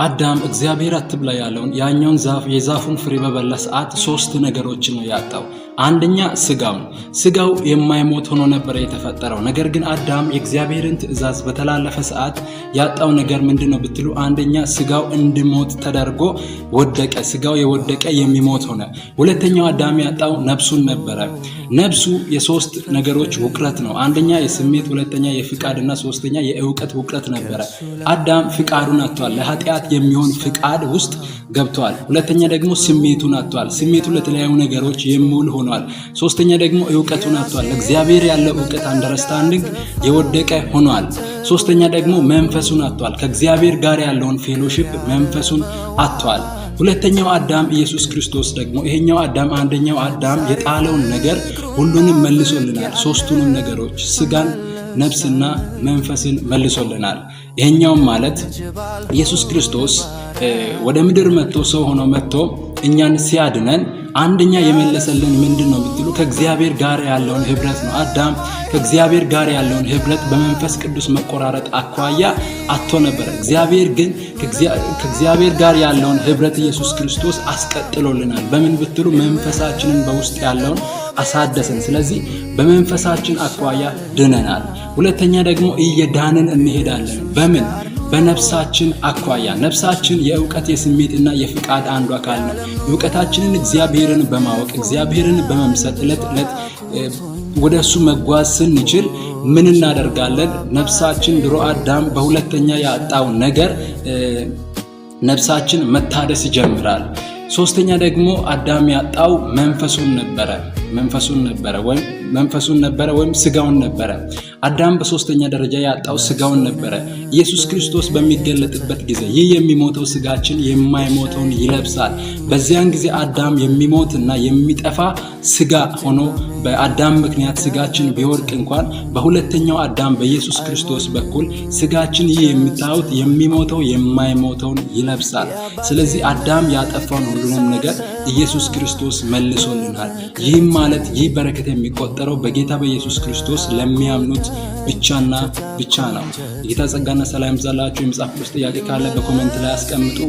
አዳም እግዚአብሔር አትብላ ያለውን ያኛውን ዛፍ የዛፉን ፍሬ በበላ ሰዓት ሶስት ነገሮችን ነው ያጣው። አንደኛ ስጋው የማይሞት ሆኖ ነበር የተፈጠረው። ነገር ግን አዳም የእግዚአብሔርን ትእዛዝ በተላለፈ ሰዓት ያጣው ነገር ምንድነው ብትሉ፣ አንደኛ ስጋው እንዲሞት ተደርጎ ወደቀ። ስጋው የወደቀ የሚሞት ሆነ። ሁለተኛው አዳም ያጣው ነፍሱን ነበረ። ነፍሱ የሶስት ነገሮች ውቅረት ነው። አንደኛ የስሜት፣ ሁለተኛ የፍቃድና ሶስተኛ የእውቀት ውቅረት ነበረ። አዳም ፍቃዱን አጥቷል። ለኃጢአት የሚሆን ፍቃድ ውስጥ ገብቷል። ሁለተኛ ደግሞ ስሜቱን አጥቷል። ስሜቱ ለተለያዩ ነገሮች የሚውል ሆኗል። ሶስተኛ ደግሞ እውቀቱን አጥቷል። ለእግዚአብሔር ያለው እውቀት አንደርስታንዲንግ የወደቀ ሆኗል። ሶስተኛ ደግሞ መንፈሱን አጥቷል። ከእግዚአብሔር ጋር ያለውን ፌሎሺፕ መንፈሱን አጥቷል። ሁለተኛው አዳም ኢየሱስ ክርስቶስ ደግሞ ይሄኛው አዳም አንደኛው አዳም የጣለውን ነገር ሁሉንም መልሶልናል። ሶስቱንም ነገሮች ስጋን፣ ነፍስና መንፈስን መልሶልናል። ይሄኛውም ማለት ኢየሱስ ክርስቶስ ወደ ምድር መጥቶ ሰው ሆኖ መጥቶ እኛን ሲያድነን አንደኛ የመለሰልን ምንድነው ብትሉ ከእግዚአብሔር ጋር ያለውን ህብረት ነው። አዳም ከእግዚአብሔር ጋር ያለውን ህብረት በመንፈስ ቅዱስ መቆራረጥ አኳያ አጥቶ ነበር። እግዚአብሔር ግን ከእግዚአብሔር ጋር ያለውን ህብረት ኢየሱስ ክርስቶስ አስቀጥሎልናል። በምን ብትሉ መንፈሳችንን በውስጥ ያለውን አሳደሰን። ስለዚህ በመንፈሳችን አኳያ ድነናል። ሁለተኛ ደግሞ እየዳንን እንሄዳለን። በምን? በነፍሳችን አኳያ። ነፍሳችን የእውቀት የስሜትና የፍቃድ አንዱ አካል ነው። እውቀታችንን እግዚአብሔርን በማወቅ እግዚአብሔርን በመምሰል ዕለት ዕለት ወደ እሱ መጓዝ ስንችል ምን እናደርጋለን? ነፍሳችን ድሮ አዳም በሁለተኛ ያጣው ነገር ነፍሳችን መታደስ ይጀምራል። ሶስተኛ ደግሞ አዳም ያጣው መንፈሱን ነበረ ወይም ስጋውን ነበረ። አዳም በሶስተኛ ደረጃ ያጣው ስጋውን ነበረ። ኢየሱስ ክርስቶስ በሚገለጥበት ጊዜ ይህ የሚሞተው ስጋችን የማይሞተውን ይለብሳል። በዚያን ጊዜ አዳም የሚሞትና የሚጠፋ ስጋ ሆኖ በአዳም ምክንያት ስጋችን ቢወርቅ እንኳን በሁለተኛው አዳም በኢየሱስ ክርስቶስ በኩል ስጋችን ይህ የሚታዩት የሚሞተው የማይሞተውን ይለብሳል። ስለዚህ አዳም ያጠፋውን ሁሉንም ነገር ኢየሱስ ክርስቶስ መልሶልናል። ይህም ማለት ይህ በረከት የሚቆጠረው በጌታ በኢየሱስ ክርስቶስ ለሚያምኑት ብቻና ብቻ ነው። የጌታ ጸጋና ሰላም ይብዛላችሁ። የመጽሐፍ ቅዱስ ጥያቄ ካለ በኮሜንት ላይ አስቀምጡ።